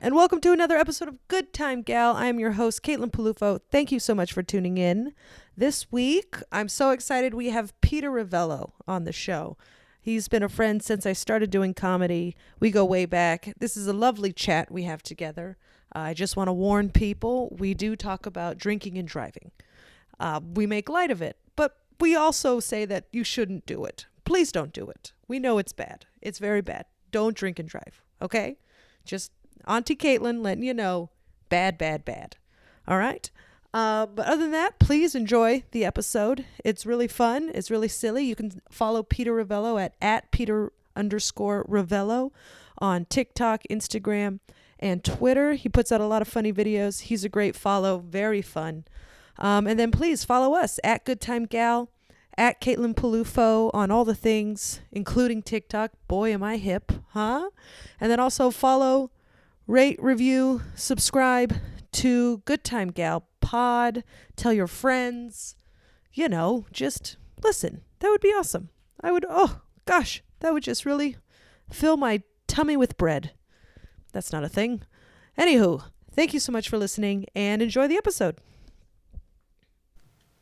and welcome to another episode of Good Time Gal. I am your host, Caitlin Peluffo. Thank you so much for tuning in. This week, I'm so excited we have Peter Revello on the show. He's been a friend since I started doing comedy. We go way back. This is a lovely chat we have together. I just want to warn people, we do talk about drinking and driving. We make light of it, but we also say that you shouldn't do it. Please don't do it. We know it's bad. It's very bad. Don't drink and drive, okay? Just Auntie Caitlin letting you know, bad, bad, bad. All right? But other than that, please enjoy the episode. It's really fun. It's really silly. You can follow Peter Revello at Peter_Revello on TikTok, Instagram, and Twitter. He puts out a lot of funny videos. He's a great follow. Very fun. And then please follow us at Good Time Gal, at Caitlin Peluffo on all the things, including TikTok. Boy, am I hip, huh? And then also follow, rate, review, subscribe to Good Time Gal Pod. Tell your friends, just listen. That would be awesome. That would just really fill my tummy with bread. That's not a thing. Anywho, thank you so much for listening and enjoy the episode.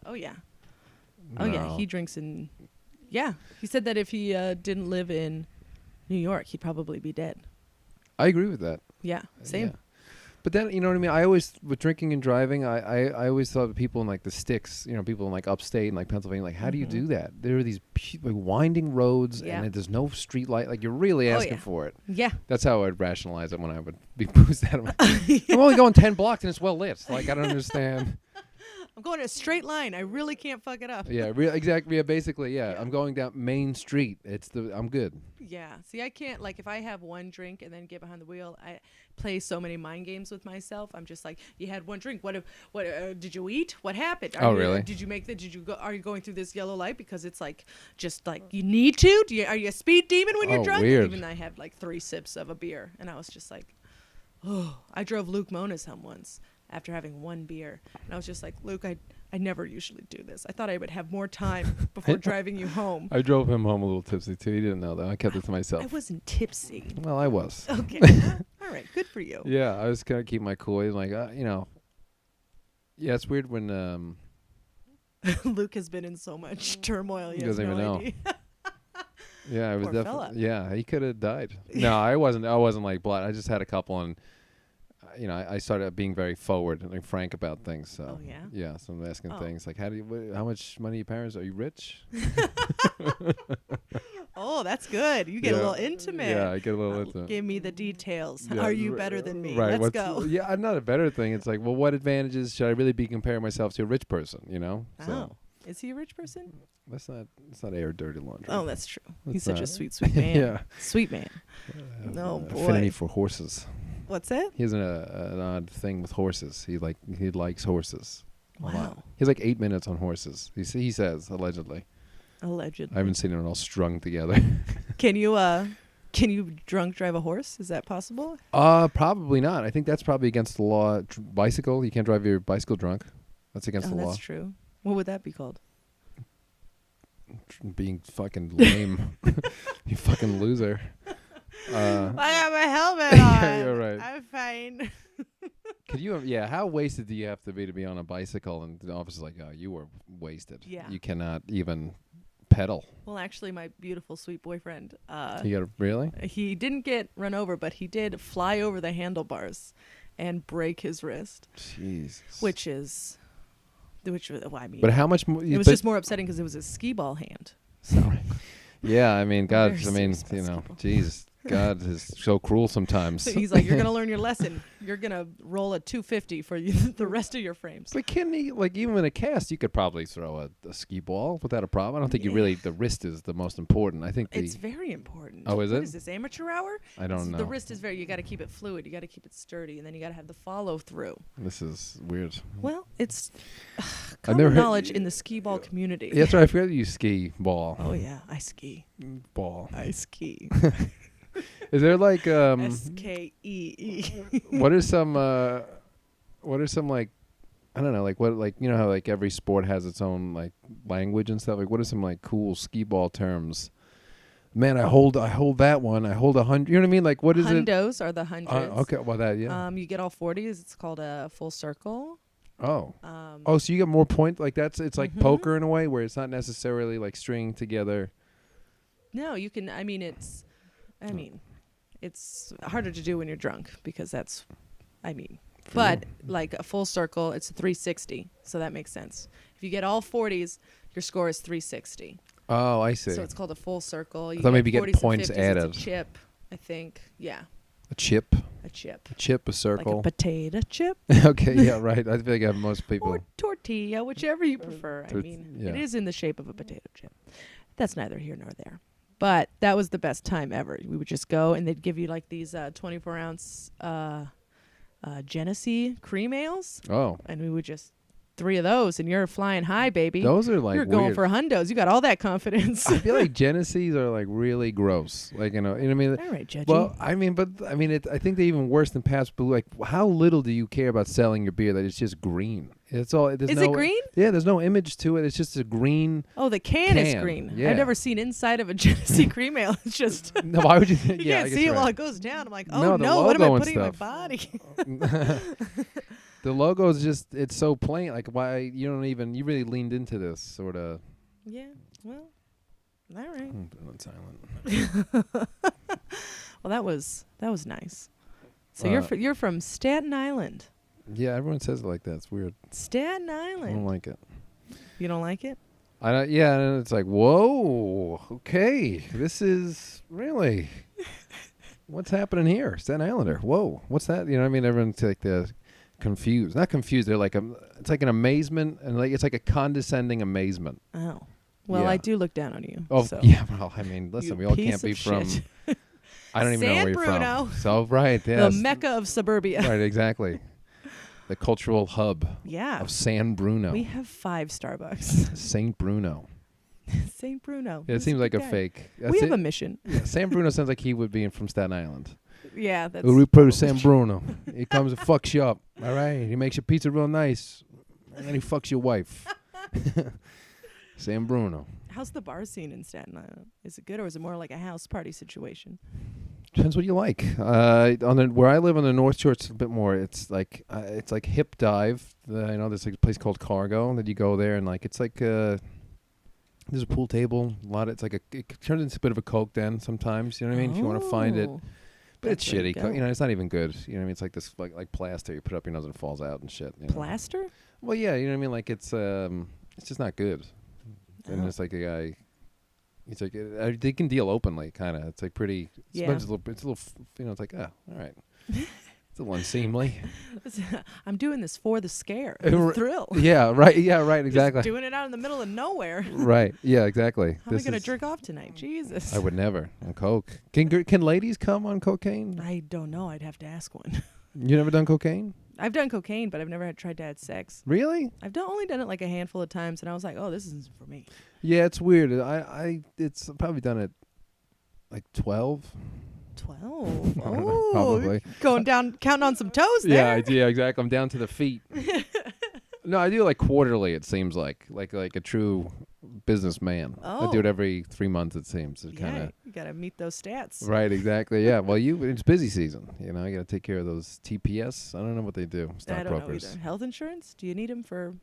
Oh, yeah. Oh, yeah. He drinks in. Yeah. He said that if he didn't live in New York, he'd probably be dead. I agree with that. Yeah. Same. Yeah. But then, you know what I mean? I always, with drinking and driving, I always thought of people in like the sticks, people in like upstate and like Pennsylvania, like, how do you do that? There are these like winding roads and there's no street light. Like, you're really asking for it. Yeah. That's how I'd rationalize it when I would be boozed out of my. I'm only going 10 blocks and it's well lit. Like, I don't understand. I'm going in a straight line. I really can't fuck it up. Yeah, exactly. Yeah, basically, yeah. I'm going down Main Street. I'm good. Yeah. See, I can't, like, if I have one drink and then get behind the wheel, I play so many mind games with myself. I'm just like, you had one drink. What did you eat? What happened? Really? Are you going through this yellow light because it's like, just like you need to? Are you a speed demon when you're drunk? Weird. Even I had like 3 sips of a beer and I was just like, oh, I drove Luke Mona's home once after having 1 beer. And I was just like, Luke, I never usually do this. I thought I would have more time before driving you home. I drove him home a little tipsy, too. He didn't know that. I kept it to myself. I wasn't tipsy. Well, I was. Okay. All right. Good for you. Yeah, I was going to keep my cool. Like, Yeah, it's weird when... Luke has been in so much turmoil. He doesn't even know. Yeah, I was Poor fella. Yeah, he could have died. No, I wasn't like blood. I just had a couple and... I started being very forward and like frank about things. So, yeah. So I'm asking things like, how much money your parents? Are you rich? Oh, that's good. You get a little intimate. Yeah, I get a little intimate. Give me the details. Yeah, Are you better than me? Right. Let's go. Yeah, not a better thing. It's like, well, what advantages should I really be comparing myself to a rich person? So, is he a rich person? Let's not air dirty laundry. Oh, that's true. He's such a sweet man. Yeah. Sweet man. No boy. Affinity for horses. What's that? He has an odd thing with horses. He likes horses. Wow. A lot. He has like 8 minutes on horses. He says allegedly. Allegedly. I haven't seen it all strung together. Can you drunk drive a horse? Is that possible? Probably not. I think that's probably against the law. Bicycle, you can't drive your bicycle drunk. That's against the law. That's true. What would that be called? Being fucking lame. You fucking loser. I got my helmet on. Yeah, you're right. I'm fine. Could you? Yeah. How wasted do you have to be on a bicycle? And the officer's like, "Oh, you were wasted. Yeah. You cannot even pedal." Well, actually, my beautiful, sweet boyfriend. Really? He didn't get run over, but he did fly over the handlebars and break his wrist. Jesus. Which was, I mean. But how much more? It was just more upsetting because it was a skee ball hand. So. Yeah, I mean, God, Jesus. God is so cruel sometimes. So he's like, you're going to learn your lesson. You're going to roll a 250 for the rest of your frames. But can he, like, even in a cast, you could probably throw a skee ball without a problem. I don't think the wrist is the most important. I think it's very important. Oh, is it? What is this, amateur hour? I don't know. The wrist is you got to keep it fluid. You got to keep it sturdy, and then you got to have the follow through. This is weird. Well, it's common knowledge in the skee ball community. Yeah, that's right. I forgot you ski ball. Oh, yeah. I ski. Ball. I ski. Is there like SKEE? What are some like, I don't know, like what, like, you know how like every sport has its own like language and stuff, like what are some like cool skee ball terms man, I hold that one. I hold 100. You know what I mean? Like, what is it? Hundos are the hundreds. Okay, well that You get all 40s. It's called a full circle. Oh. So you get more points. Like it's like poker in a way where it's not necessarily like stringing together. No, you can. It's harder to do when you're drunk because that's. But like a full circle, it's 360, so that makes sense. If you get all 40s, your score is 360. Oh, I see. So it's called a full circle. I thought maybe you get points 50s, added. It's a chip, I think. Yeah. A chip. A circle. Like a potato chip. Okay, yeah, right. I feel like most people. Or tortilla, whichever you prefer. It is in the shape of a potato chip. That's neither here nor there. But that was the best time ever. We would just go, and they'd give you like these 24-ounce Genesee cream ales. Oh. And we would just 3 of those, and you're flying high, baby. Those are like you're going for hundos. You got all that confidence. I feel like Genesees are like really gross. Like you know what I mean. All right, Judgy. Well, I think they're even worse than Pabst Blue. Like, how little do you care about selling your beer that it's just green? It's all. Is it green? Yeah, there's no image to it. It's just a green. Oh, the can is green. Yeah. I've never seen inside of a Genesee cream ale. It's just. No, why would you? You can't see it while it goes down. I'm like, oh no, what am I putting in my body? The logo is just—it's so plain. Like, why you really leaned into this sort of. Yeah. Well. All right. I'm silent. Well, that was nice. So you're from Staten Island. Yeah, everyone says it like that. It's weird. Staten Island. I don't like it. You don't like it? Yeah, and it's like, whoa, okay, this is really what's happening here, Staten Islander. Whoa, what's that? You know what I mean? Everyone's like confused. Not confused. They're like it's like an amazement, and like it's like a condescending amazement. Oh, well, yeah. I do look down on you. Oh, so. Yeah. Well, I mean, listen, we all can't be from. I don't even know where you're Bruno. from. So right, yes. The Mecca of suburbia. Right, exactly. The cultural hub. Yeah. Of San Bruno. We have 5 Starbucks. Saint Bruno. Saint Bruno. Yeah, it seems like a fake. We have a mission. Yeah, San Bruno sounds like he would be from Staten Island. Yeah, that's. We put San Bruno. He comes and fucks you up. All right. He makes your pizza real nice, and then he fucks your wife. San Bruno. How's the bar scene in Staten Island? Is it good, or is it more like a house party situation? Depends what you like. Where I live on the North Shore, it's a bit more. It's like hip dive. I know there's like a place called Cargo that you go there, and like it's like there's a pool table. It turns into a bit of a Coke den sometimes. You know what I mean? If you want to find it, but it's shitty. It's not even good. You know what I mean? It's like this like plaster you put up your nose and it falls out and shit. You know? Plaster? Well, yeah. You know what I mean? Like it's just not good. And it's like a guy. It's like they can deal openly, kind of. It's like pretty. Yeah. It's a little. It's like all right. It's a little unseemly. I'm doing this for the scare, the thrill. Yeah, right. Yeah, right. Exactly. Just doing it out in the middle of nowhere. Right. Yeah, exactly. How am I gonna jerk off tonight? Jesus. I would never on coke. Can ladies come on cocaine? I don't know. I'd have to ask one. You never done cocaine? I've done cocaine, but I've never tried to have sex. Really? I've only done it like a handful of times, and I was like, "Oh, this isn't for me." Yeah, it's weird. It's probably done it like 12. 12. Oh, probably going down, counting on some toes there. Yeah, exactly. I'm down to the feet. No, I do it like quarterly. It seems like a true businessman. Oh. I do it every 3 months. It seems. You gotta meet those stats. Right. Exactly. Yeah. Well, it's busy season. You know, you gotta take care of those TPS. I don't know what they do. I don't know either. Health insurance? Do you need them for?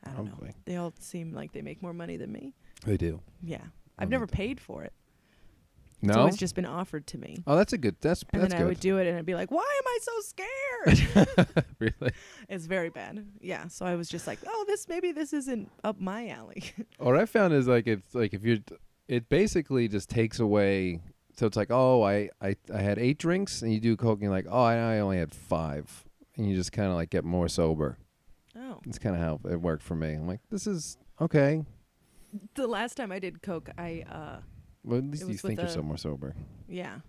I don't Probably. know. They all seem like they make more money than me. They do. Yeah. I've never paid for it. No? It's always just been offered to me. Oh, that's good. That's then I would do it, and I'd be like, "Why am I so scared?" Really? It's very bad. Yeah. So I was just like, "Oh, maybe this isn't up my alley." What I found is it's like it basically just takes away. So it's like, oh, I had 8 drinks, and you do coke, and you're like, oh, I only had 5, and you just kind of like get more sober. Oh. It's kind of how it worked for me. I'm like, this is okay. The last time I did coke, well, at least you think you're so more sober. Yeah.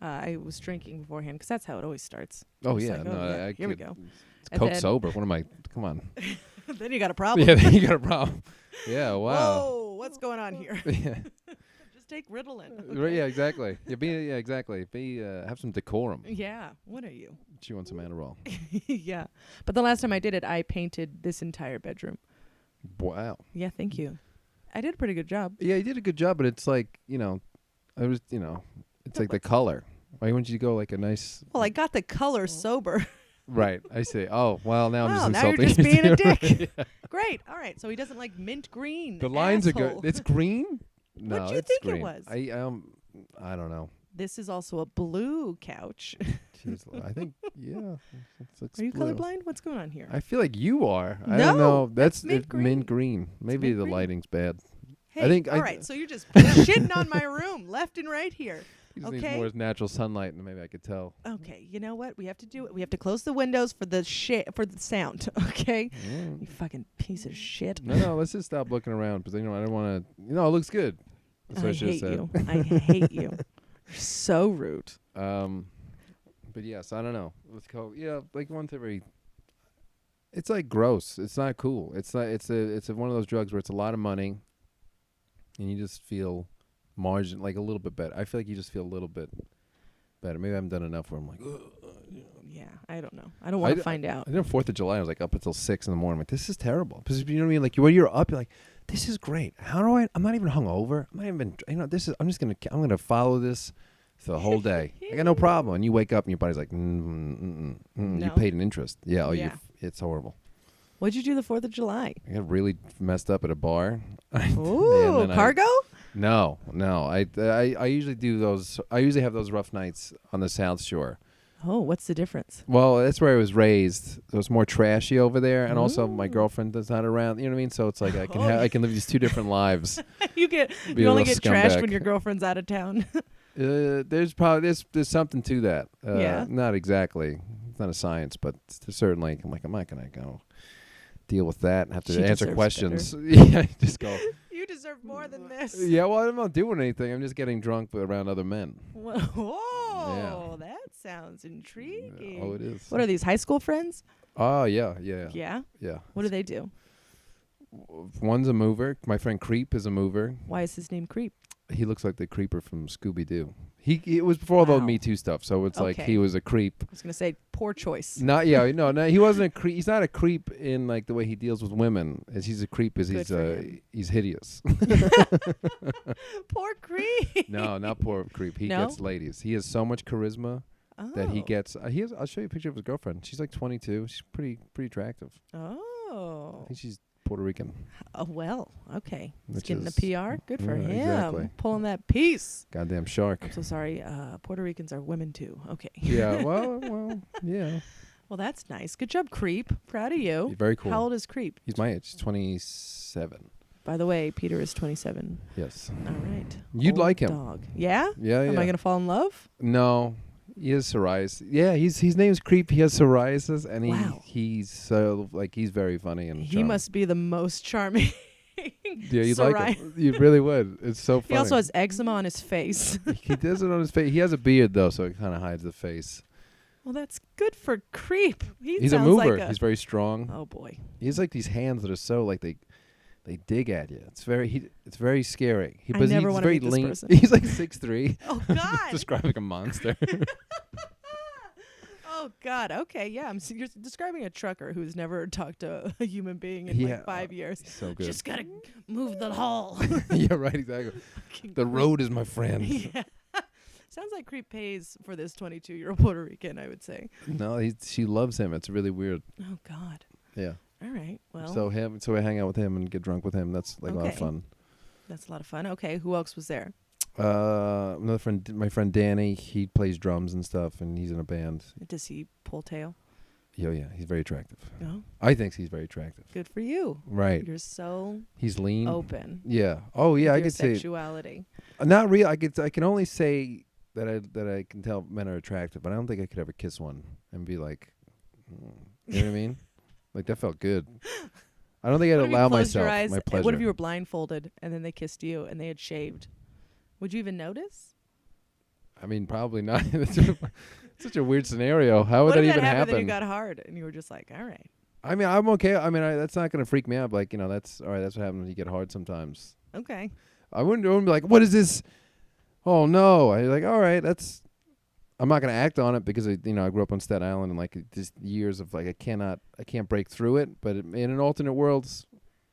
I was drinking beforehand because that's how it always starts. Oh, yeah. Like, No, here we go. It's coke sober. What am I? Come on. Then you got a problem. Yeah, then you got a problem. Yeah, wow. Whoa, what's going on here? Yeah. Just take Ritalin. Okay? Yeah, exactly. Exactly. Have some decorum. Yeah. What are you? Chew on some Adderall. Yeah. But the last time I did it, I painted this entire bedroom. Wow. Yeah, thank you. I did a pretty good job. Yeah, you did a good job, but it's like, I was, it's like the color. Why wouldn't you go like a nice? Well, I got the color sober. Right. I say, oh, well, now I'm just now insulting you're just being a dick. Yeah. Great. All right. So he doesn't like mint green. The lines asshole. are good. It's green? No, What'd you it's think green. it was? I don't know. This is also a blue couch. Jeez, I think, yeah. Are you blue. colorblind? What's going on here? I feel like you are. I No, don't know. that's mint green. Mint green. Maybe mint the green. lighting's bad. Hey, I think all right. So you're just shitting on my room left and right here. He just okay. needs more natural sunlight, and maybe I could tell. Okay. You know what? We have to do it. We have to close the windows for the sound. Okay. You fucking piece of shit. No. Let's just stop looking around because I don't want to. It looks good. That's what I should have said. You. I hate you. You're so rude. But yes, I don't know. Let's go. Yeah, like once every. It's like gross. It's not cool. It's not. It's one of those drugs where it's a lot of money, and you just feel like a little bit better. I feel like you just feel a little bit better. Maybe I haven't done enough where I'm like, yeah, I don't know. I don't want to find out. I did 4th of July. I was like up until 6 in the morning. I'm like, this is terrible. Because you know what I mean? Like when you're up, you're like, this is great. How do I'm not even hungover. I'm not even. I'm gonna follow this for the whole day. I got no problem. And you wake up and your body's like, No. You paid an interest. Yeah. It's horrible. What'd you do the 4th of July? I got really messed up at a bar. Ooh, cargo? No. I usually do those. I usually have those rough nights on the South Shore. Oh, what's the difference? Well, that's where I was raised. So it's more trashy over there, and also my girlfriend is not around. You know what I mean? So it's like I can live these two different lives. you only get trashed when your girlfriend's out of town. There's something to that. Yeah. Not exactly. It's not a science, but certainly I'm not gonna go deal with that and have to answer questions. Yeah, just go. You deserve more than this. Yeah, well, I'm not doing anything. I'm just getting drunk around other men. Whoa, that sounds intriguing. Oh, it is. What are these, high school friends? Oh, yeah. Yeah? Yeah. What do they do? One's a mover. My friend Creep is a mover. Why is his name Creep? He looks like the creeper from Scooby-Doo. It was before all the Me Too stuff, so it's like he was a creep. I was going to say, poor choice. No, he wasn't a creep. He's not a creep in like the way he deals with women. As he's a creep as he's hideous. Poor Creep. No, not poor Creep. He gets ladies. He has so much charisma that he gets. I'll show you a picture of his girlfriend. She's like 22. She's pretty attractive. Oh. I think she's Puerto Rican. Oh, well, okay. He's Which getting is, a PR. Good for him. Exactly. Pulling that piece. Goddamn shark. I'm so sorry. Puerto Ricans are women too. Okay. Yeah, well, yeah. Well, that's nice. Good job, Creep. Proud of you. Very cool. How old is Creep? He's my age, 27. By the way, Peter is 27. Yes. All right. You'd Old like him. dog. Yeah? Yeah. Am I going to fall in love? No. He has psoriasis. Yeah, his name's Creep. He has psoriasis, and he's he's very funny and he charming. must be the most charming. Yeah, you'd like him. You really would. It's so funny. He also has eczema on his face. He does it on his face. He has a beard though, so it kind of hides the face. Well, that's good for Creep. He's a mover. He's very strong. Oh boy. He has like these hands that are so like they dig at you. It's very scary. I never want to meet this person. He's like 6'3". Oh God. Describing like a monster. Oh God. Okay. Yeah. You're describing a trucker who's never talked to a human being in like 5 years. So good. Just gotta move the hull. Yeah. Right. Exactly. The road is my friend. Yeah. Sounds like Creep pays for this 22-year-old Puerto Rican, I would say. No, she loves him. It's really weird. Oh God. Yeah. All right. Well. So I hang out with him and get drunk with him. That's like a lot of fun. That's a lot of fun. Okay. Who else was there? Another friend, my friend Danny. He plays drums and stuff, and he's in a band. Does he pull tail? Yeah, he's very attractive. Oh. I think he's very attractive. Good for you. Right. You're so. He's lean. Open. Yeah. Oh yeah, I could say. Sexuality. Not real. I can only say that I can tell men are attractive, but I don't think I could ever kiss one and be like, you know what I mean? Like that felt good. I don't think I'd allow myself my pleasure. What if you were blindfolded and then they kissed you and they had shaved? Would you even notice? I mean, probably not. It's such a weird scenario. How would what that if even happen? Then you happen? got hard and you were just like, all right. I mean, I'm okay. I mean, that's not going to freak me out. Like, that's all right. That's what happens when you get hard sometimes. Okay. I wouldn't be like, what is this? Oh, no. I'm like, all right, I'm not going to act on it because, I grew up on Staten Island and like just years of like, I can't break through it. But in an alternate world,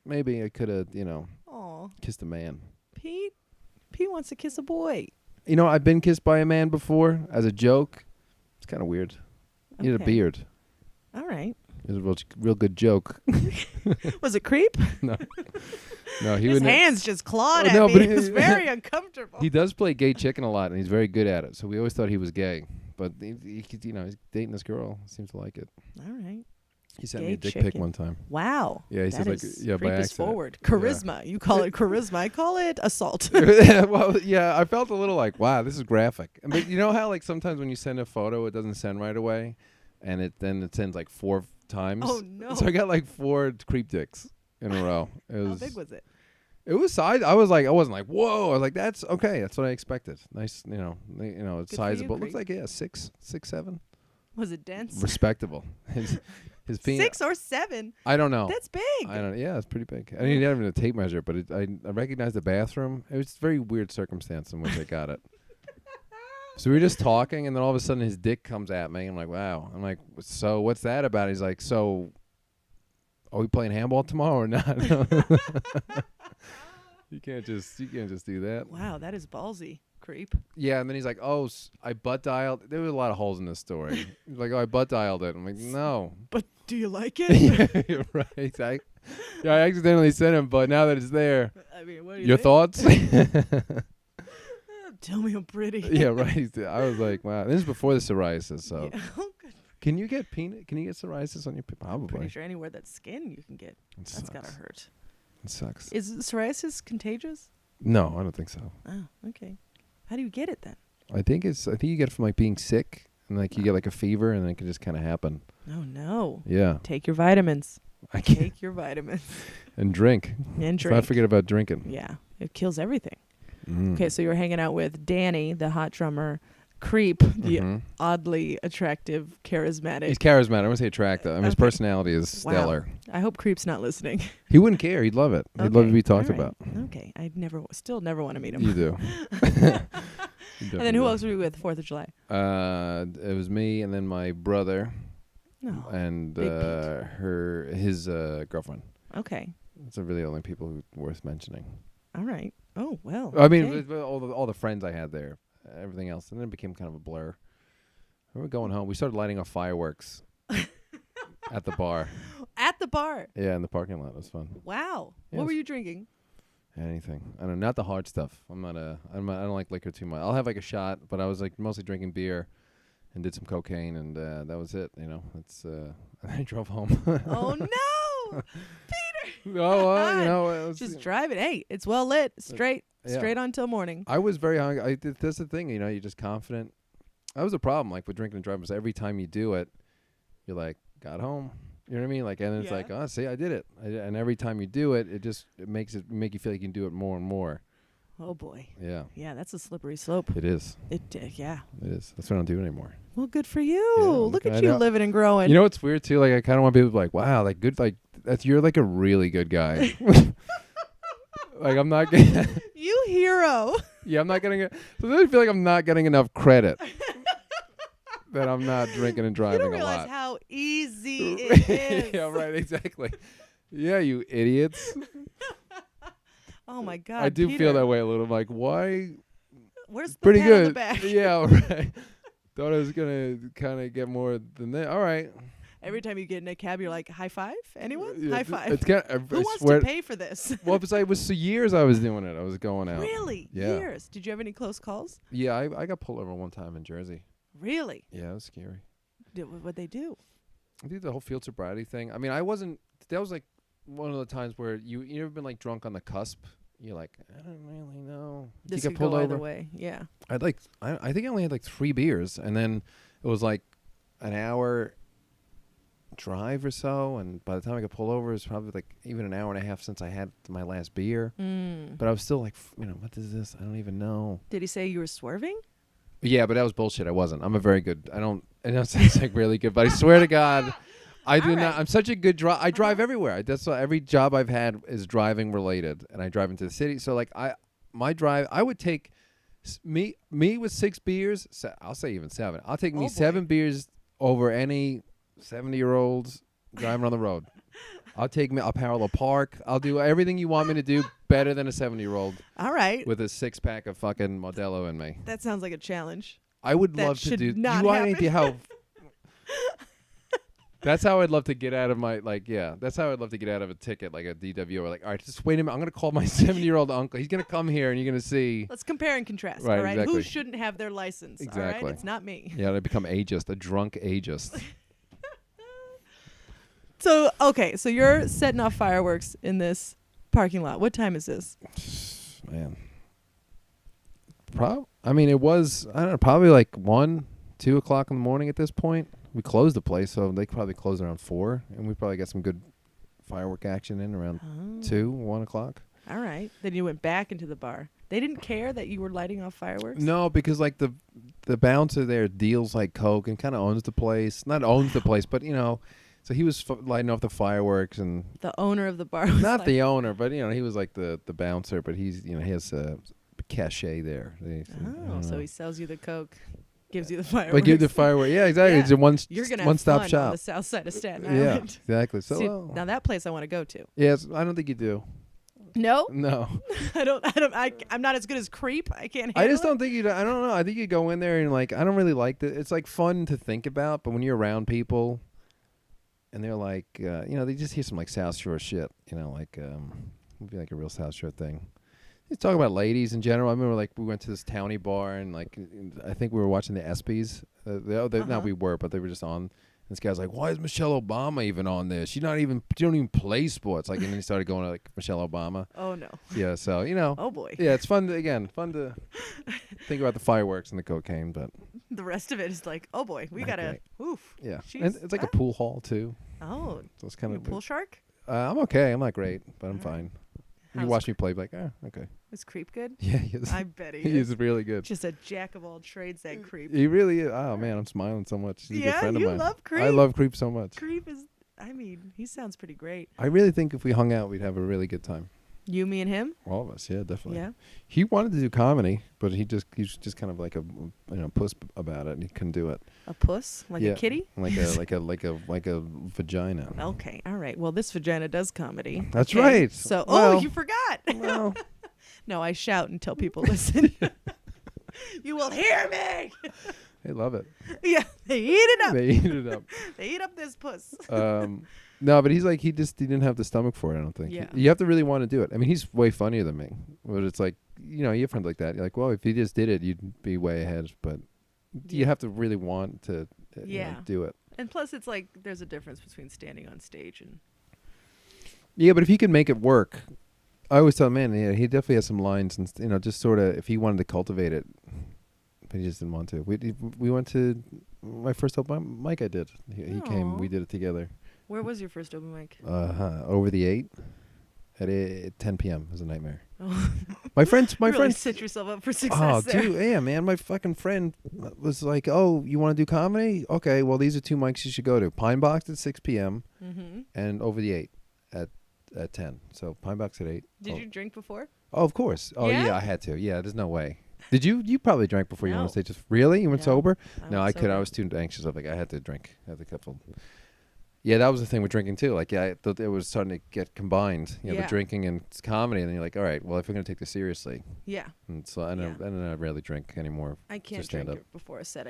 maybe I could have, kissed a man. Pete wants to kiss a boy. You know, I've been kissed by a man before as a joke. It's kind of weird. He had a beard. All right. It was a real good joke. Was it creep? No. No, His hands just clawed at me. But It was very uncomfortable. He does play gay chicken a lot, and he's very good at it. So we always thought he was gay. But, he's dating this girl. Seems to like it. All right. He sent Gay me a dick chicken. pic one time. Wow. Yeah, he that says, is by creep is accident. forward. Charisma. You call it charisma. I call it assault. Well, yeah, I felt a little like, wow, this is graphic. But you know how like sometimes when you send a photo, it doesn't send right away, and then it sends like 4 times. Oh no! So I got like 4 creep dicks in a row. How big was it? It was size. I wasn't like, whoa. I was like, that's okay. That's what I expected. Nice, it's sizable. Looks like 6, 7. Was it dense? Respectable. His penis. 6 or 7. I don't know. That's big. I don't. Yeah, it's pretty big. I didn't have even a tape measure, but I recognized the bathroom. It was a very weird circumstance in which I got it. So we were just talking, and then all of a sudden his dick comes at me. I'm like, wow. I'm like, so what's that about? He's like, so are we playing handball tomorrow or not? You can't just do that. Wow, that is ballsy. Creep. Yeah, and then he's like, oh, I butt dialed. There were a lot of holes in this story. He's like, oh, I butt dialed it. I'm like, no. But do you like it? Yeah, you're right. I accidentally sent him, but now that it's there, I mean, what do your think? thoughts? Tell me I'm pretty. Yeah, right. I was like, wow. This is before the psoriasis, so. Yeah. Oh, good. Can you get psoriasis on your Probably. Pretty sure anywhere that's skin you can get. That's gotta hurt. It sucks. Is psoriasis contagious? No, I don't think so. Oh, okay. How do you get it then? I think you get it from like being sick, and like you get like a fever, and then it can just kind of happen. Oh no. Yeah. Take your vitamins. I can't. Take your vitamins. And drink. And So drink. I forget about drinking. Yeah, it kills everything. Mm. Okay, so you were hanging out with Danny, the hot drummer, Creep, the oddly attractive, charismatic. He's charismatic. I wouldn't say attractive. I mean, his Okay. personality is stellar. Wow. I hope Creep's not listening. He wouldn't care. He'd love it. He'd love to be talked All right. about. Okay, I'd still never want to meet him. You do. And then who else were you with 4th of July? It was me, and then my brother, No. and Big his girlfriend. Okay. Those are really the only people who worth mentioning. All right. Oh well. I mean, okay. with all the friends I had there, everything else, and then it became kind of a blur. We were going home. We started lighting off fireworks at the bar. At the bar. Yeah, in the parking lot. It was fun. Wow. Yeah, What were you drinking? Anything. I don't know, not the hard stuff. I don't like liquor too much. I'll have like a shot, but I was like mostly drinking beer and did some cocaine, and that was it, It's I drove home. Oh no. No, it was Just driving. Hey, it's well lit. Straight yeah. on till morning. I was very hungry. That's the thing, you're just confident. That was a problem, like with drinking and driving. So every time you do it, you're like, got home. You know what I mean? Like, and it's like, oh, see, I did it. And every time you do it, it make you feel like you can do it more and more. Oh boy. Yeah. Yeah, that's a slippery slope. It is. Yeah. It is. That's what I don't do anymore. Well, good for you. Yeah, Look at I you know. living and growing. You know what's weird too? Like, I kind of want people to be like, wow, like good, like you're like a really good guy. Like, I'm not getting. You hero. Yeah, I'm not getting it. So then I feel like I'm not getting enough credit. That I'm not drinking and driving You don't a realize lot. how easy it is. Yeah, right, exactly. Yeah, you idiots. Oh my God. I do Peter, feel that way a little. Like, why? Where's the Pretty pat on the good. back? Yeah, right. Thought I was gonna kind of get more than that. All right. Every time you get in a cab, you're like, high five? Anyone? Yeah, High five. It's kind of. Who wants to pay for this? Well, it was years I was doing it. I was going out. Really? Yeah. Years. Did you have any close calls? Yeah, I got pulled over one time in Jersey. Really? Yeah, it was scary. What'd they do? I did the whole field sobriety thing. I mean, I wasn't. That was like one of the times where you ever been like drunk on the cusp. You're like, I don't really know. This you could get pulled go over. either way. Yeah. I think I only had like 3 beers, and then it was like an hour drive or so, and by the time I got pulled over, it was probably like even an hour and a half since I had my last beer. But I was still like, what is this? I don't even know. Did he say you were swerving? Yeah, but that was bullshit. I wasn't. I'm a very good. I know it sounds like really good, but I swear to God, I do not. I'm such a good driver. I drive everywhere. That's why every job I've had is driving related, and I drive into the city. So like my drive, I would take me with 6 beers. I'll say even 7. I'll take me 7 beers over any 70-year-olds driving on the road. I'll parallel park. I'll do everything you want me to do better than a 70-year-old All right. with a 6-pack of fucking Modelo in me. That sounds like a challenge. I would That love to should do. not you want any happen. idea how? That's how I'd love to get out of my That's how I'd love to get out of a ticket like a DW or like. All right, just wait a minute. I'm gonna call my 70-year-old uncle. He's gonna come here and you're gonna see. Let's compare and contrast. Right, all right. exactly. Who shouldn't have their license? All Exactly. right. It's not me. Yeah, I become ageist, a drunk ageist. So okay. So you're setting off fireworks in this parking lot. What time is this? Man. I mean, it was, I don't know, probably like 1, 2 o'clock in the morning at this point. We closed the place, so they probably closed around 4, and we probably got some good firework action in around 2, 1 o'clock. All right. Then you went back into the bar. They didn't care that you were lighting off fireworks? No, because like the bouncer there deals like coke and kind of owns the place. Not owns the place, but so he was lighting off the fireworks and the owner of the bar was not like, the owner, but he was like the bouncer, but he's he has a cachet there. So he sells you the coke, gives you the fireworks. Like give the firework. Yeah, exactly. Yeah. It's a You're gonna have one-stop fun shop on the south side of Staten Yeah, Island. exactly. So See, now that place I want to go to. yes, I don't think you do. No, No. I'm not as good as Creep. I can't. I just handle don't think you. I don't know. I think you go in there and like I don't really like that. It's like fun to think about, but when you're around people, and they're like, they just hear some like South Shore shit. Would be like a real South Shore thing. Just talk about ladies in general. I remember like we went to this towny bar and like I think we were watching the ESPYs. Not we were, but they were just on. This guy's like, why is Michelle Obama even on this? She don't even play sports. Like, and then he started going to like Michelle Obama. Oh no. Yeah, so Oh boy. Yeah, it's fun to think about the fireworks and the cocaine, but The rest of it is like, oh boy, we gotta. Oof. yeah, Jeez. and it's like a pool hall too. Oh. So it's kind You of a pool shark? I'm okay. I'm not great, but I'm All right. fine. How's You watch me play, like, okay. Is Creep good? Yeah, he is. I bet he He is. is really good. Just a jack of all trades, that Creep. He really is. Oh man, I'm smiling so much. He's a good Yeah, friend of you mine. love Creep. I love Creep so much. Creep is. I mean, he sounds pretty great. I really think if we hung out, we'd have a really good time. You, me, and him. All of us, yeah, definitely. Yeah. He wanted to do comedy, but he's just kind of like a puss about it, and he couldn't do it. A puss, like Yeah. a kitty. Like a vagina. Okay, all right. Well, this vagina does comedy. That's okay? right. So, Well, you forgot. Well, No, I shout until people listen. You will hear me. they love it. Yeah, they eat it up. They eat it up. They eat up this puss. No, but he's like he didn't have the stomach for it. I don't think. Yeah. You have to really want to do it. I mean, he's way funnier than me. But it's like you have friends like that. You're like, well, if he just did it, you'd be way ahead. But you have to really want to do it. And plus, it's like there's a difference between standing on stage and. Yeah, but if he could make it work, I always tell him, man, yeah, he definitely has some lines, and just sort of if he wanted to cultivate it, but he just didn't want to. We went to my first open mic. I did. He came. We did it together. Where was your first open mic? Over the 8 at 10 p.m. It was a nightmare. Oh. My friends. You really set yourself up for success. Oh, there. dude, yeah, man. My fucking friend was like, "Oh, you want to do comedy? Okay, well, these are 2 mics you should go to. Pine Box at 6 p.m. And Over the 8 at 10. So Pine Box at 8. Did you drink before? Oh, of course. Oh, yeah, I had to. Yeah, there's no way. Did you? You probably drank before you went on stage. Really? You went sober? No, I could. I was too anxious. I had to drink. I had a couple. Yeah, that was the thing with drinking too. Like, yeah, it was starting to get combined. The drinking and comedy, and then you're like, all right, well, if we're gonna take this seriously. Yeah. And so I rarely drink anymore. I can't drink it before a set.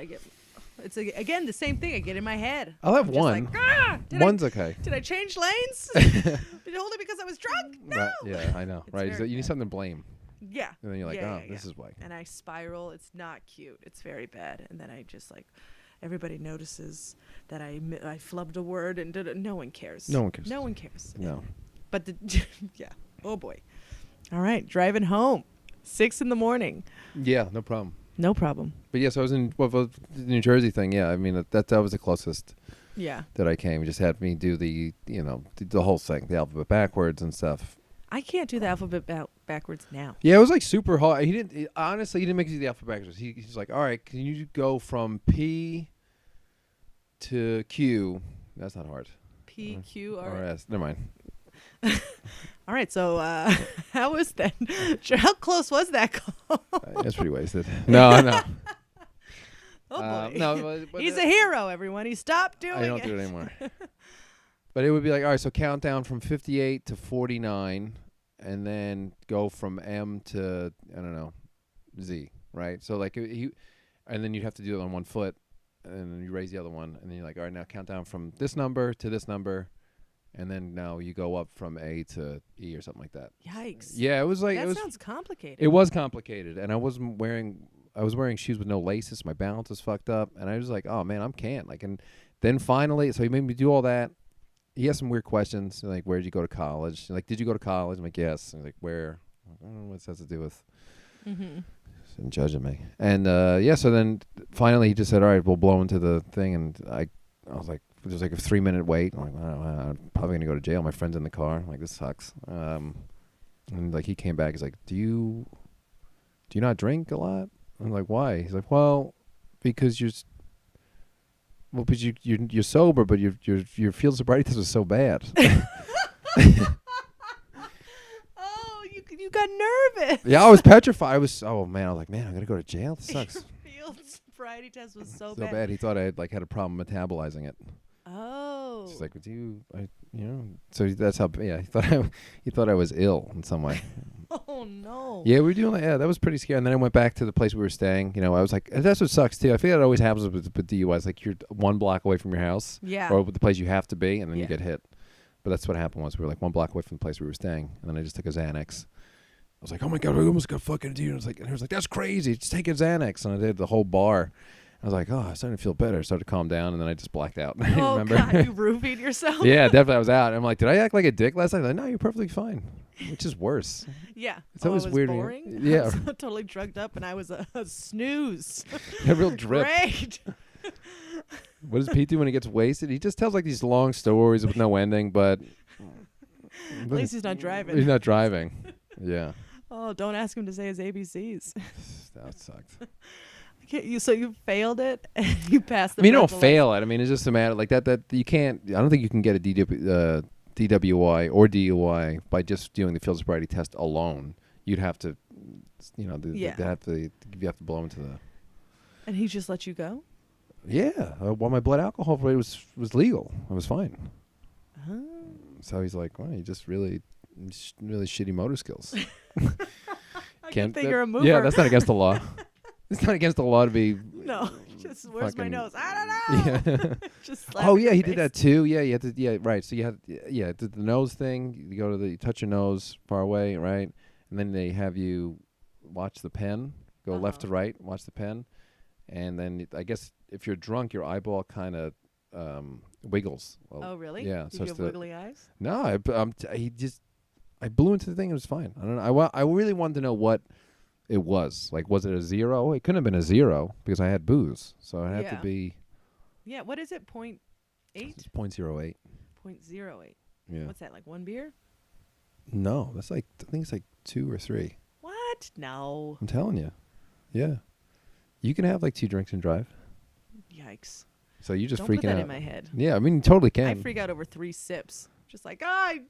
It's again the same thing. I get in my head. I'll have one. Like, One's okay. Did I change lanes? Did it hold it because I was drunk? No. Right, yeah, I know. Right, you need something to blame. Yeah. And then you're like, this is why. And I spiral. It's not cute. It's very bad. And then I just like, everybody notices that I flubbed a word and no one cares. No one cares. No one cares. No. But yeah. Oh boy. All right. Driving home. 6 a.m. Yeah, no problem. No problem. But yes, I was in the New Jersey thing. Yeah, I mean that was the closest. Yeah. That I came. He just had me do the whole thing, the alphabet backwards and stuff. I can't do the alphabet backwards now. Yeah, it was like super hard. Honestly, he didn't make it do the alphabet backwards. He's like, all right, can you go from P to Q? That's not hard. P, Q, R, S. Never mind. All right, so how was that? How close was that call? That's pretty wasted. No. Oh boy. No, but he's a hero, everyone. He stopped doing it. I don't do it anymore. But it would be like, all right, so count down from 58 to 49, and then go from M to, I don't know, Z, right? So like and then you'd have to do it on one foot, and then you raise the other one, and then you're like, all right, now count down from this number to this number, and then now you go up from A to E or something like that. Yikes. Yeah, it was like that sounds complicated. It was complicated, and I was wearing shoes with no laces. My balance was fucked up, and I was like, oh man, I can't. Like, and then finally, so he made me do all that. He asked some weird questions, like, where did you go to college? Like, did you go to college? I'm like, yes. And he's like, where? I don't know what this has to do with. And judging me. And so then finally he just said, all right, we'll blow into the thing. And I was like, it was like a 3-minute wait. I'm like, I'm probably going to go to jail. My friend's in the car. I'm like, this sucks. And like he came back. He's like, do you not drink a lot? I'm like, why? He's like, well, because you're sober, but your field sobriety test was so bad. You got nervous. Yeah, I was petrified. I was like, man, I'm gonna go to jail. This sucks. Field sobriety test was so bad. He thought I had a problem metabolizing it. Oh. He's like, so that's how. Yeah, he thought I was ill in some way. Oh no. Yeah, we were doing that. Yeah, that was pretty scary. And then I went back to the place we were staying. I was like, and that's what sucks too. I feel that always happens with DUIs. Like you're 1 block away from your house. Yeah. Or with the place you have to be, and then you get hit. But that's what happened was we were like 1 block away from the place we were staying, and then I just took a Xanax. I was like, oh my God, I almost got fucking dude. And he was like, that's crazy. Just take a Xanax. And I did the whole bar. I was like, oh, I started to feel better. I started to calm down, and then I just blacked out. Oh, remember? God, you roofied yourself? Yeah, definitely. I was out. I'm like, did I act like a dick last night? Like, no, you're perfectly fine, which is worse. Yeah. It's always weird. Boring? Yeah. I was totally drugged up, and I was a snooze. A real drip. Great. What does Pete do when he gets wasted? He just tells like these long stories with no ending, but at least he's not driving. He's not driving. Yeah. Oh, don't ask him to say his ABCs. That sucked. So you failed it and you passed the you don't fail it. I mean, it's just a matter like that you can't. I don't think you can get a DWI or DUI by just doing the field sobriety test alone. You'd have to, you have to blow into the. And he just let you go? Yeah. Well, my blood alcohol rate was legal. I was fine. Oh. So he's like, well, you just really shitty motor skills. I can't think you're a mover. Yeah, that's not against the law. It's not against the law to be. No, just where's my nose? I don't know. Yeah. Just he did that too. Yeah, you had to. Yeah, right. So you had the nose thing. You go to you touch your nose far away, right, and then they have you watch the pen, go left to right, watch the pen, and then I guess if you're drunk, your eyeball kind of wiggles. Well, oh really? Yeah. Did you have wiggly eyes? No, I blew into the thing. It was fine. I don't know. I really wanted to know what it was. Like, was it a 0? It couldn't have been a 0 because I had booze. So it had to be. Yeah. What is it? 0.8? It's 0.08. 0.08. Yeah. What's that, like 1 beer? No, that's like, I think it's like 2 or 3. What? No. I'm telling you. Yeah. You can have like 2 drinks and drive. Yikes. So you just Don't freaking put that out. in my head. Yeah, I mean, you totally can. I freak out over 3 sips. Just like,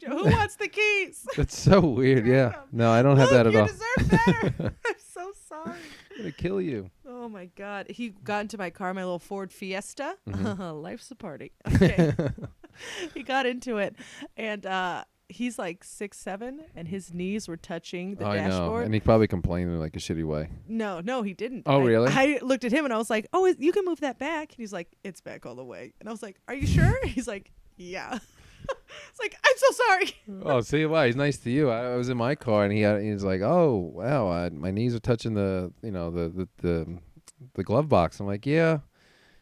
who wants the keys? That's so weird. Yeah. No, I don't have that at all. You deserve better. I'm so sorry. I'm going to kill you. Oh, my God. He got into my car, my little Ford Fiesta. Mm-hmm. Life's a party. Okay. He got into it. And he's like 6'7", and his knees were touching the dashboard. I know. And he probably complained in like a shitty way. No, he didn't. Oh, really? I looked at him and I was like, oh, you can move that back. And he's like, it's back all the way. And I was like, are you sure? He's like, yeah. It's like, I'm so sorry. Oh, see, wow, he's nice to you. I was in my car and he's like, oh, wow, my knees are touching the glove box. I'm like, yeah.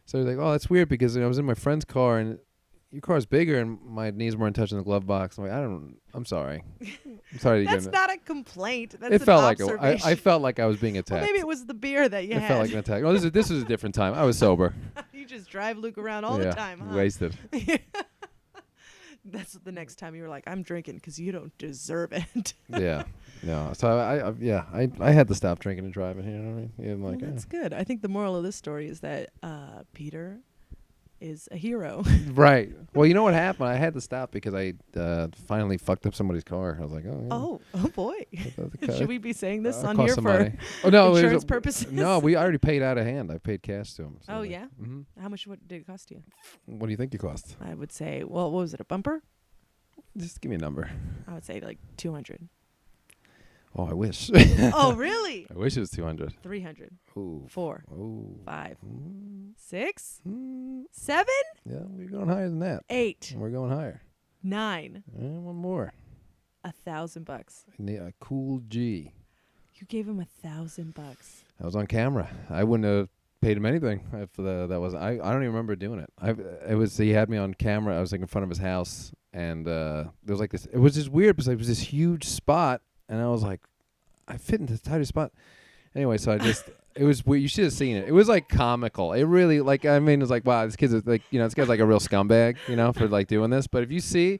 So he's like, oh, that's weird because I was in my friend's car and your car's bigger and my knees weren't touching the glove box. I'm like, I'm sorry. I'm sorry. That's not a complaint. That's it an felt observation. like I felt like I was being attacked. Well, maybe it was the beer that you had. It felt like an attack. Oh, this is a different time. I was sober. You just drive Luke around all the time, huh? Wasted. That's the next time you were like, I'm drinking because you don't deserve it. Yeah. No. So I had to stop drinking and driving. You know what I mean? Yeah, Well, that's good. I think the moral of this story is that Peter is a hero. Right. Well, you know what happened? I had to stop because I finally fucked up somebody's car. I was like, oh, yeah. Oh boy. Should we be saying this on cost here some for money. Oh, no, insurance purposes? No, we already paid out of hand. I paid cash to him. So yeah? Mm-hmm. How much did it cost you? What do you think it cost? I would say, well, what was it, a bumper? Just give me a number. I would say like 200. Oh, I wish. Oh, really? I wish it was 200. 300. Ooh. 4. Ooh. 5. Mm. 6. Mm. 7. Yeah, we're going higher than that. 8. We're going higher. 9. One more. $1,000. I need a cool G. You gave him $1,000. I was on camera. I wouldn't have paid him anything if that was. I don't even remember doing it. He had me on camera. I was like in front of his house, and there was like this. It was just weird because it was this huge spot, and I was like, I fit into the tightest spot. Anyway, so I just. It was weird. You should have seen it. It was like comical. It really it was like, wow, this kid's like, this guy's like a real scumbag, for like doing this. But if you see,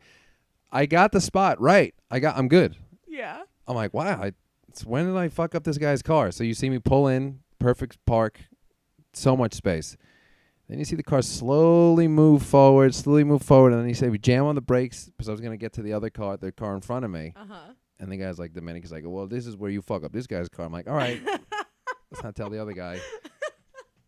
I got the spot right. I'm good. Yeah. I'm like, wow. When did I fuck up this guy's car? So you see me pull in, perfect park, so much space. Then you see the car slowly move forward, and then you say we jam on the brakes because I was gonna get to the car in front of me. And the guy's like, Dominic is like, well, this is where you fuck up this guy's car. I'm like, all right. Let's not tell the other guy.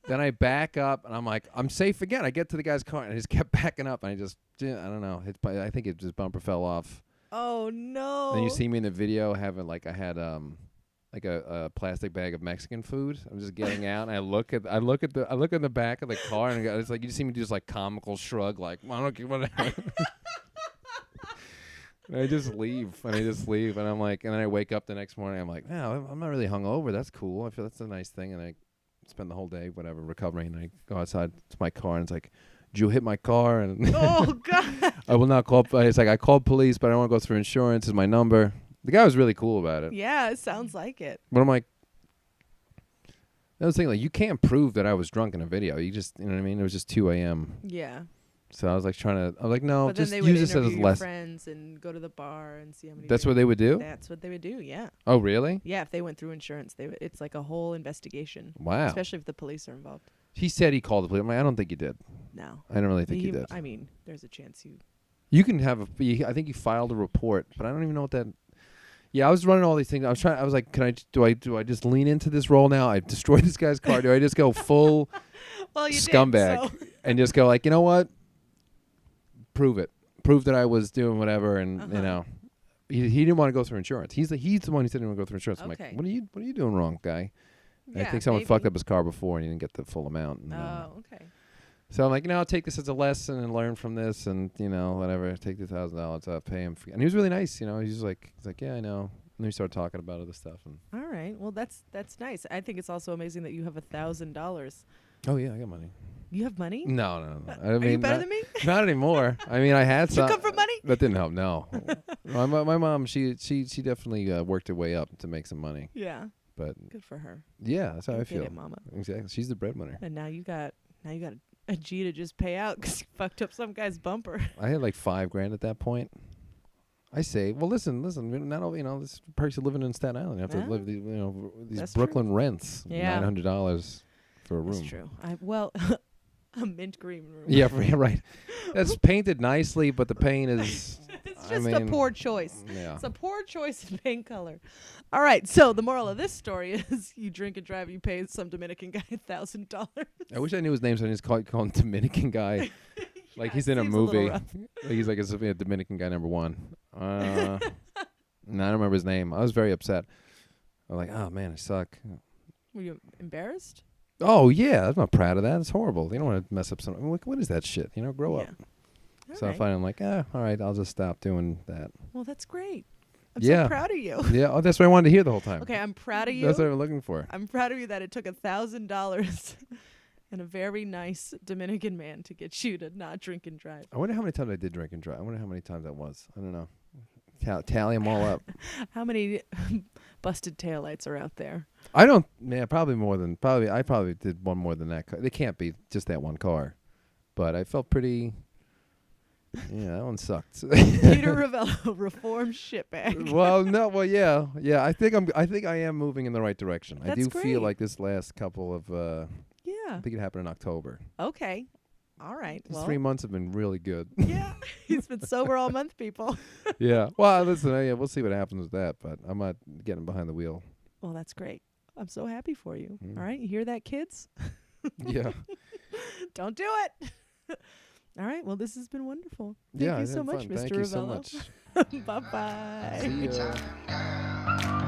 Then I back up, and I'm like, I'm safe again. I get to the guy's car, and I just kept backing up, and I don't know. I think his bumper fell off. Oh, no. Then you see me in the video having, I had a plastic bag of Mexican food. I'm just getting out, and I look at the back of the car, and it's like you see me do this comical shrug, like, I don't care what. And I just leave, and I'm like, and then I wake up the next morning. I'm like, no, I'm not really hungover. That's cool. I feel that's a nice thing. And I spend the whole day, recovering. And I go outside to my car, and it's like, did you hit my car? And oh God! I will not call. It's like I called police, but I don't want to go through insurance. Is my number. The guy was really cool about it. Yeah, it sounds like it. But I'm like, I was thinking, you can't prove that I was drunk in a video. You just, you know what I mean? It was just 2 a.m. Yeah. So I was like, no, but just then they use would this as interview a lesson. friends and go to the bar and see how many. That's what they would do? That's what they would do, yeah. Oh, really? Yeah, if they went through insurance, it's like a whole investigation. Wow. Especially if the police are involved. He said he called the police. I'm like, I don't think you did. No. I don't really think you did. I mean, there's a chance you. You can have I think you filed a report, but I don't even know what that. Yeah, I was running all these things. I was like, do I just lean into this role now? I destroyed this guy's car. Do I just go full well, you scumbag did, so. and just go you know what? Prove it. Prove that I was doing whatever, and he didn't want to go through insurance. He's the one who said he didn't want to go through insurance. I'm like, what are you doing wrong, guy? Yeah, I think someone fucked up his car before, and he didn't get the full amount. And, okay. So I'm like, I'll take this as a lesson and learn from this, and whatever. Take the $1,000, pay him. And he was really nice. He's like, yeah, I know. And then we started talking about other stuff. And all right. Well, that's nice. I think it's also amazing that you have $1,000. Oh yeah, I got money. You have money? No. Are you better than me? Not anymore. I mean, I had some. You come from money? That didn't help. No. my mom, she definitely worked her way up to make some money. Yeah. But good for her. Yeah, that's how I feel. Get it, mama. Exactly. She's the breadwinner. And now you got a G to just pay out because you fucked up some guy's bumper. I had like $5,000 at that point. I say, well, listen. Not all, this person living in Staten Island. You have to live these That's Brooklyn rents. Yeah. $900 for a room. That's true. A mint green room. Yeah, right. That's painted nicely, but the paint is. It's just a poor choice. Yeah. It's a poor choice in paint color. All right. So the moral of this story is: you drink and drive, you pay some Dominican guy $1,000. I wish I knew his name, so I just call him Dominican guy. Like he's in a movie. He's like a Dominican guy #1. No, I don't remember his name. I was very upset. I'm like, oh man, I suck. Were you embarrassed? Oh yeah, I'm not proud of that. It's horrible. You don't want to mess up something. What is that shit? Grow up. So right. finally I'm like, all right, I'll just stop doing that. Well, that's great. I'm so proud of you. Yeah, that's what I wanted to hear the whole time. Okay, I'm proud of you. That's what I'm looking for. I'm proud of you that it took $1,000 and a very nice Dominican man to get you to not drink and drive. I wonder how many times I did drink and drive. I wonder how many times that was. I don't know. Tally them all up. How many busted taillights are out there? I don't. Yeah, probably more than. I probably did one more than that. It can't be just that one car. But I felt pretty. Yeah, that one sucked. Peter Revello, reformed shitbag. Well, no. Well, yeah. I think I am moving in the right direction. That's I do great. feel like this last couple of. Yeah. I think it happened in October. Okay. All right. These Well, 3 months have been really good. yeah. He's been sober all month, people. Yeah. Well, listen, yeah, we'll see what happens with that, but I'm not getting behind the wheel. Well, that's great. I'm so happy for you. Mm. All right. You hear that, kids? Yeah. Don't do it. All right. Well, this has been wonderful. Thank Yeah, you it's so been much, fun. Mr. Thank you so Revello. much. Bye-bye. See ya.